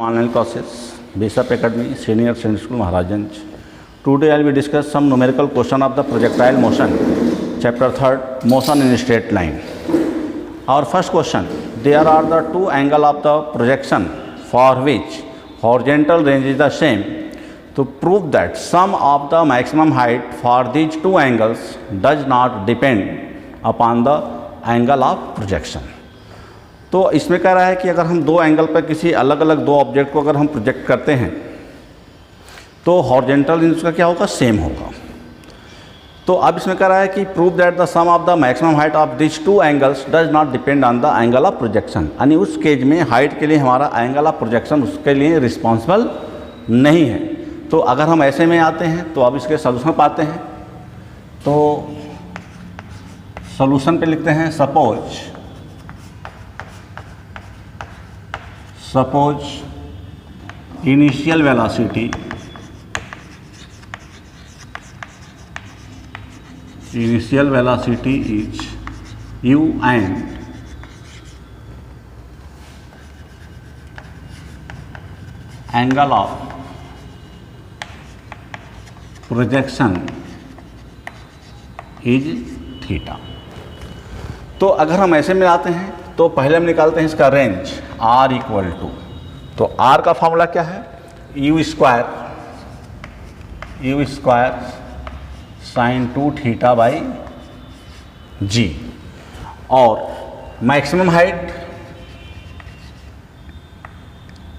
Online classes, Bishop Academy, Senior Secondary School, Maharajanj. Today I will discuss some numerical question of the projectile motion, chapter 3rd, motion in straight line. Our first question, there are the two angles of the projection for which horizontal range is the same. To prove that sum of the maximum height for these two angles does not depend upon the angle of projection. तो इसमें कह रहा है कि अगर हम दो angle पर किसी अलग अलग दो ऑब्जेक्ट को अगर हम प्रोजेक्ट करते हैं तो हॉरिजॉन्टल रेंज उसका क्या होगा, सेम होगा. तो अब इसमें कह रहा है कि prove that the sum of the maximum height of this two angles does not depend on the angle of projection. यानी उस केस में हाइट के लिए हमारा एंगल ऑफ प्रोजेक्शन उसके लिए रिस्पॉन्सिबल नहीं है. तो अगर हम ऐसे में आते हैं तो अब इसके सोल्यूशन पाते हैं. तो सोल्यूशन पे लिखते हैं suppose initial velocity is u and angle of projection is theta. तो अगर हम ऐसे में आते हैं तो पहले हम निकालते हैं इसका रेंज r इक्वल टू, तो r का फॉर्मूला क्या है, u square sine 2 theta by g, और maximum height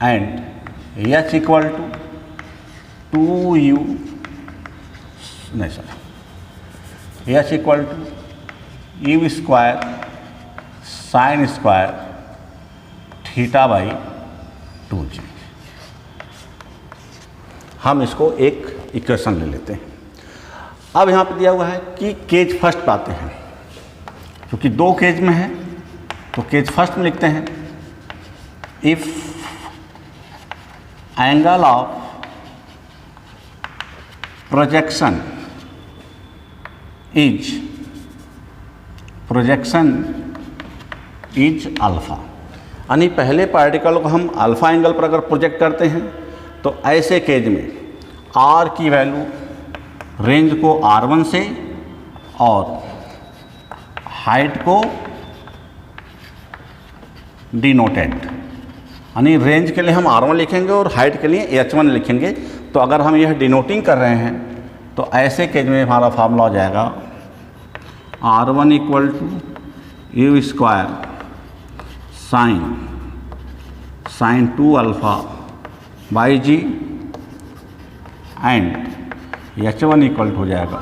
and h equal to 2u नहीं sir h equal to u square sine square theta by 2g. हम इसको एक इक्वेशन ले लेते हैं. अब यहाँ पे दिया हुआ है कि केज फर्स्ट पाते हैं, क्योंकि दो केज में है तो केज फर्स्ट में लिखते हैं if angle of projection is alpha. यानी पहले पार्टिकल को हम अल्फ़ा एंगल पर अगर प्रोजेक्ट करते हैं तो ऐसे केज में r की वैल्यू रेंज को r1 से और हाइट को डिनोटेड, यानी रेंज के लिए हम r1 लिखेंगे और हाइट के लिए h1 लिखेंगे. तो अगर हम यह डिनोटिंग कर रहे हैं तो ऐसे केज में हमारा फार्मूला हो जाएगा r1 equal to u square sine 2 alpha by ji and h1 equal हो जाएगा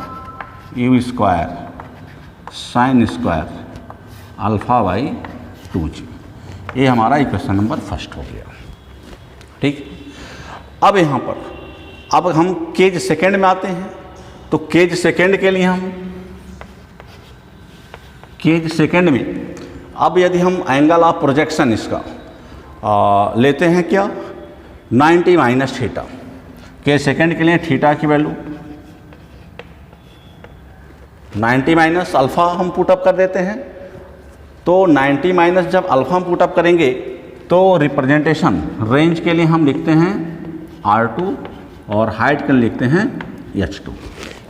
u square sine square alpha by 2g. ये हमारा इक्वेशन नंबर फर्स्ट हो गया. ठीक. अब यहाँ पर अब हम केज सेकेंड में आते हैं. तो केज सेकेंड के लिए हम केज सेकेंड में अब यदि हम एंगल ऑफ प्रोजेक्शन इसका लेते हैं क्या, 90 माइनस थीटा. केज सेकेंड के लिए थीटा की वैल्यू 90 माइनस अल्फ़ा हम पुटअप कर देते हैं. तो 90 माइनस जब अल्फ़ा हम पुटअप करेंगे तो रिप्रेजेंटेशन रेंज के लिए हम लिखते हैं r2 और हाइट के लिए लिखते हैं h2.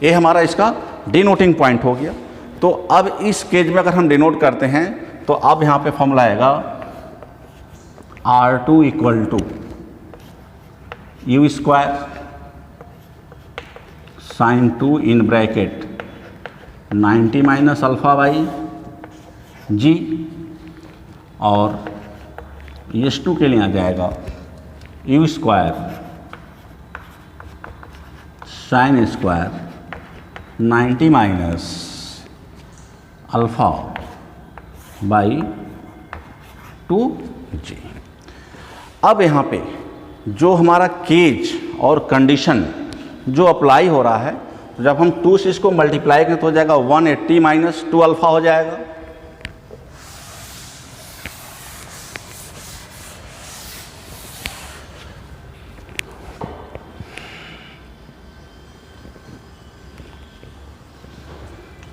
ये हमारा इसका डिनोटिंग पॉइंट हो गया. तो अब इस केज में अगर हम डिनोट करते हैं तो अब यहाँ पे फॉर्मूला आएगा r2 equal to u square sine 2 in bracket 90 minus alpha by g, और h2 के लिए आ जाएगा u square sine square 90 minus alpha by 2g. अब यहाँ पे जो हमारा केज और कंडीशन जो अप्लाई हो रहा है, तो जब हम 2 से इसको मल्टीप्लाई करें तो हो जाएगा 180 माइनस 2 अल्फ़ा हो जाएगा.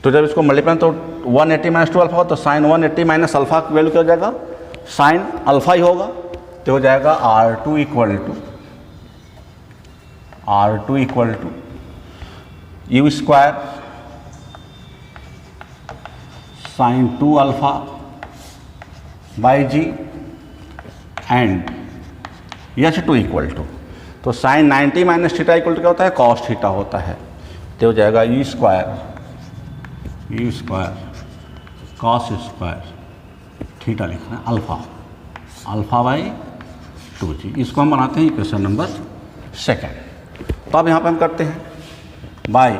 तो जब इसको मल्टीप्लाई तो 180 माइनस 2 अल्फ़ा हो तो साइन 180 माइनस अल्फ़ा की वैल्यू क्या हो जाएगा, साइन अल्फ़ा ही होगा. तो हो जाएगा R2 equal to you square sine 2 alpha by ji and H2 equal to, तो sine 90 minus theta equal to क्या होता है, कॉस थीटा होता है। तो हो जाएगा you square cos square theta लिखना है अल्फा बाई 2g। इसको हम बनाते हैं इक्वेशन नंबर 2। तो अब यहाँ पे हम करते हैं by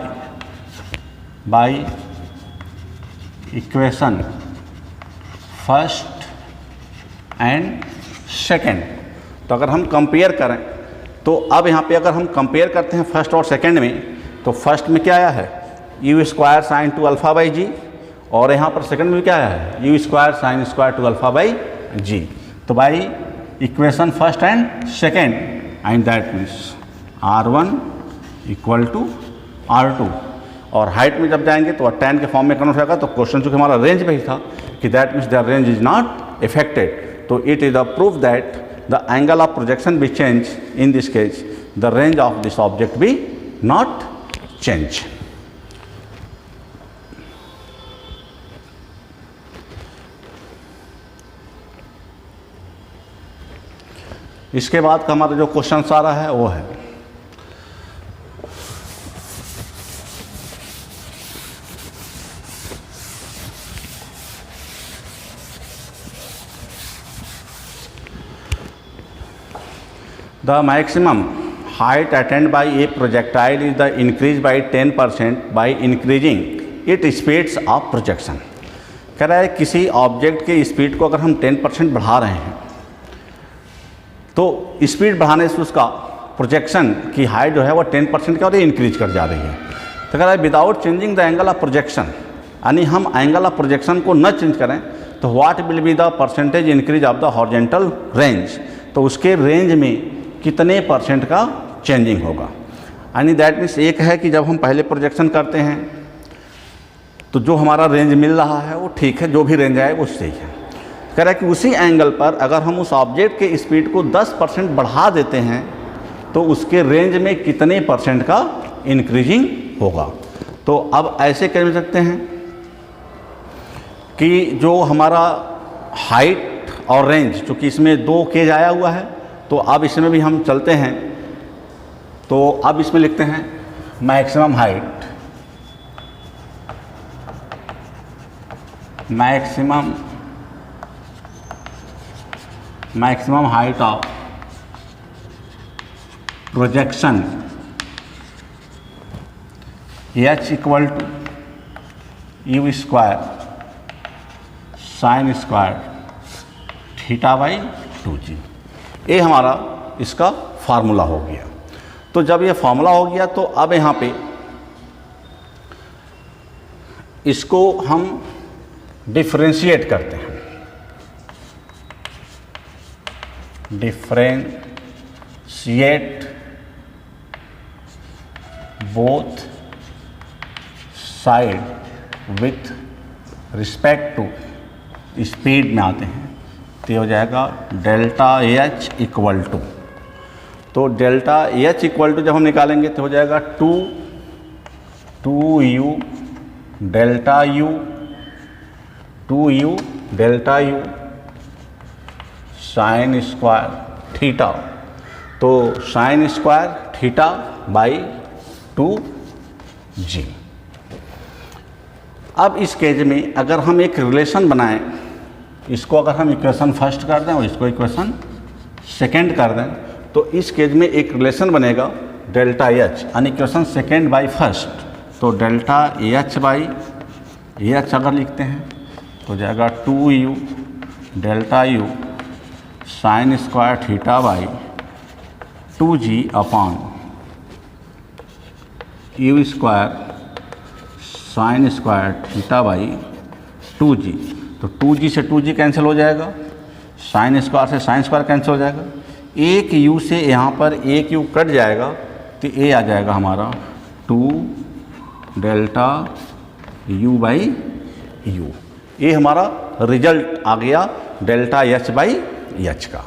equation first and second. तो अगर हम कंपेयर करें तो अब यहाँ पे अगर हम कंपेयर करते हैं फर्स्ट और सेकेंड में, तो फर्स्ट में क्या आया है u square sine 2 alpha by g, और यहाँ पर सेकंड में क्या आया है u square sine square 2 alpha by जी। तो by equation first and second and that means R1 equal to R2, और हाइट में जब जाएंगे तो tan के फॉर्म में कन्वर्ट होगा। तो क्वेश्चन चूँकि हमारा रेंज में ही था कि that means the range is not affected, तो it is the proof that the angle of projection be change, in this case the range of this object be not change. इसके बाद का हमारा जो क्वेश्चन आ रहा है वो है the maximum height attend by a projectile is the increase by 10% by increasing it speeds of projection. कह रहा है किसी ऑब्जेक्ट के स्पीड को अगर हम 10% बढ़ा रहे हैं तो स्पीड बढ़ाने से उसका प्रोजेक्शन की हाइट जो है वो 10% क्या हो रही है, इंक्रीज कर जा रही है। तो कह रहा है without changing the angle of projection, यानी हम एंगल ऑफ प्रोजेक्शन को न चेंज करें तो what will be the percentage increase of the horizontal range, तो उसके रेंज में कितने परसेंट का चेंजिंग होगा। यानी दैट मीन्स एक है कि जब हम पहले प्रोजेक्शन करते हैं तो जो हमारा रेंज मिल रहा है वो ठीक है, जो भी रेंज आए वो सही है। कह रहा है कि उसी एंगल पर अगर हम उस ऑब्जेक्ट के स्पीड को 10% बढ़ा देते हैं तो उसके रेंज में कितने परसेंट का इंक्रीजिंग होगा। तो अब ऐसे कह सकते हैं कि जो हमारा हाइट और रेंज, चूँकि इसमें 2 केज आया हुआ है, तो अब इसमें भी हम चलते हैं। तो अब इसमें लिखते हैं maximum height of projection H equal to you square sine square theta by 2g। ये हमारा इसका फार्मूला हो गया। तो जब ये फार्मूला हो गया तो अब यहाँ पे इसको हम डिफरेंशिएट करते हैं। Differentiate both side with respect to speed में आते हैं, तो ये हो जाएगा डेल्टा H इक्वल टू, तो डेल्टा H इक्वल टू जब हम निकालेंगे तो हो जाएगा 2u delta U sine square theta, तो sine square theta by 2g। अब इस केस में अगर हम एक रिलेशन बनाएं, इसको अगर हम इक्वेशन फर्स्ट कर दें और इसको इक्वेशन सेकेंड कर दें, तो इस केस में एक रिलेशन बनेगा डेल्टा H, यानी इक्वेशन सेकेंड बाई फर्स्ट, तो डेल्टा H बाई H अगर लिखते हैं तो जाएगा 2u delta U sine square theta by 2g upon U square sine square theta by 2g। तो 2g से 2g कैंसिल हो जाएगा, साइन स्क्वायर से साइन स्क्वायर कैंसिल हो जाएगा, एक u से यहाँ पर एक u कट जाएगा, तो ये आ जाएगा हमारा 2 डेल्टा u बाई u। ये हमारा रिजल्ट आ गया डेल्टा H बाई H का।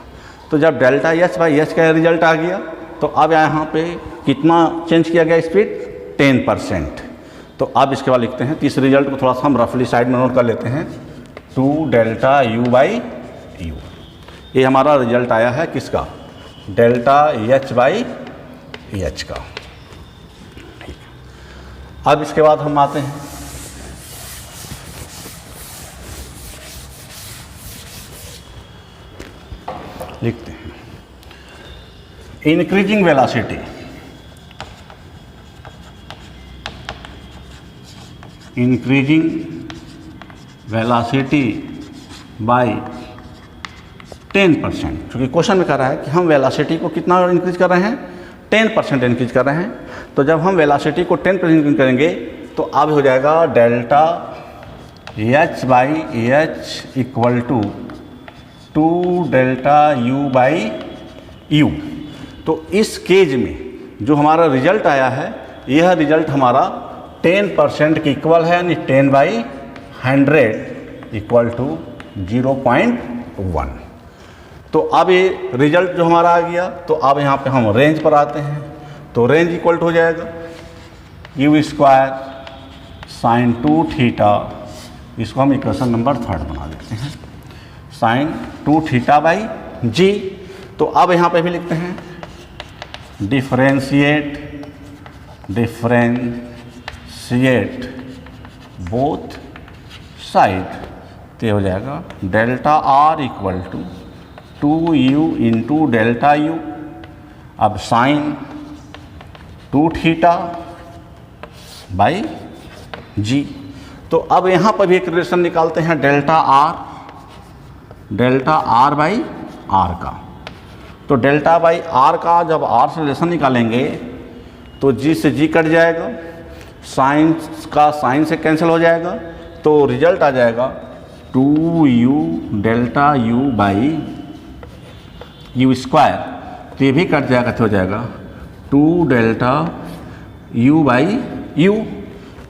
तो जब डेल्टा एच बाई एच का रिजल्ट आ गया तो अब यहाँ पे कितना चेंज किया गया स्पीड, 10%। तो अब इसके बाद लिखते हैं, तो इस रिजल्ट को थोड़ा सा हम रफली साइड में नोट कर लेते हैं, 2 डेल्टा यू बाई यू। ये हमारा रिजल्ट आया है किसका, डेल्टा एच बाई एच का। ठीक, अब इसके बाद हम आते हैं लिखते हैं increasing velocity, increasing velocity by 10%। क्योंकि क्वेश्चन में कह रहा है कि हम वेलोसिटी को कितना इंक्रीज कर रहे हैं, 10% इंक्रीज कर रहे हैं। तो जब हम वेलोसिटी को 10% इंक्रीज करेंगे तो अब हो जाएगा delta H by H equal to 2 delta U by U. तो इस केज में जो हमारा रिजल्ट आया है, यह रिजल्ट हमारा 10% के इक्वल है, यानी 10/100 इक्वल टू 0.1। तो अब ये रिजल्ट जो हमारा आ गया, तो अब यहाँ पे हम रेंज पर आते हैं। तो रेंज इक्वल टू हो जाएगा यू स्क्वायर साइन 2 थीटा, इसको हम इक्वेशन नंबर 3 बना देते हैं, साइन 2 थीटा बाई जी। तो अब यहाँ पे भी लिखते हैं डिफरेंशिएट बोथ साइड। तो ये हो जाएगा delta R equal to 2u into delta U. अब साइन 2 थीटा बाई जी। तो अब यहाँ पर भी एक रिलेशन निकालते हैं डेल्टा आर बाई आर का। तो डेल्टा बाई आर का जब आर से रिलेशन निकालेंगे तो जी से जी कट जाएगा, साइन का साइन से कैंसिल हो जाएगा, तो रिजल्ट आ जाएगा 2u delta U by you square. तो ये भी कट जाएगा, तो हो जाएगा 2 डेल्टा यू बाई यू।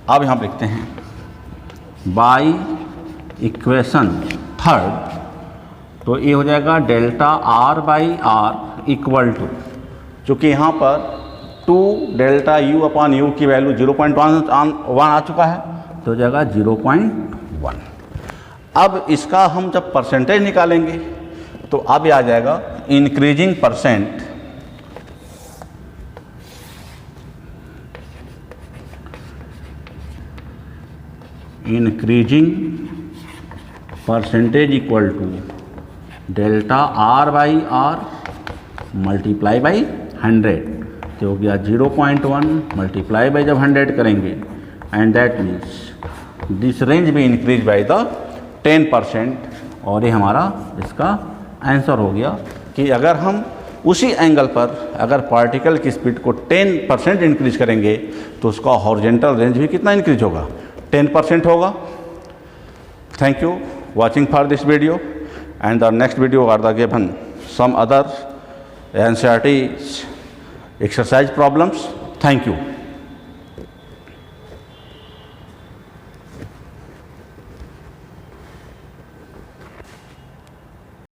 अब यहाँ लिखते हैं बाई इक्वेशन 3, तो ये हो जाएगा delta R by R equal to, चूँकि यहाँ पर 2 डेल्टा यू अपॉन यू की वैल्यू 0.1 आ चुका है, तो हो जाएगा 0.1। अब इसका हम जब परसेंटेज निकालेंगे तो अब ये आ जाएगा increasing percent, increasing percentage equal to delta R by R multiply by 100। तो हो गया 0.1 मल्टीप्लाई बाई जब 100 करेंगे, and that means this range भी इंक्रीज बाई द 10%। और ये हमारा इसका आंसर हो गया कि अगर हम उसी एंगल पर अगर पार्टिकल की स्पीड को 10% इंक्रीज करेंगे तो उसका हॉरिजॉन्टल रेंज भी कितना इंक्रीज होगा, 10% होगा। Thank you watching for this video, and the next video are the given some other NCERT exercise problems. Thank you.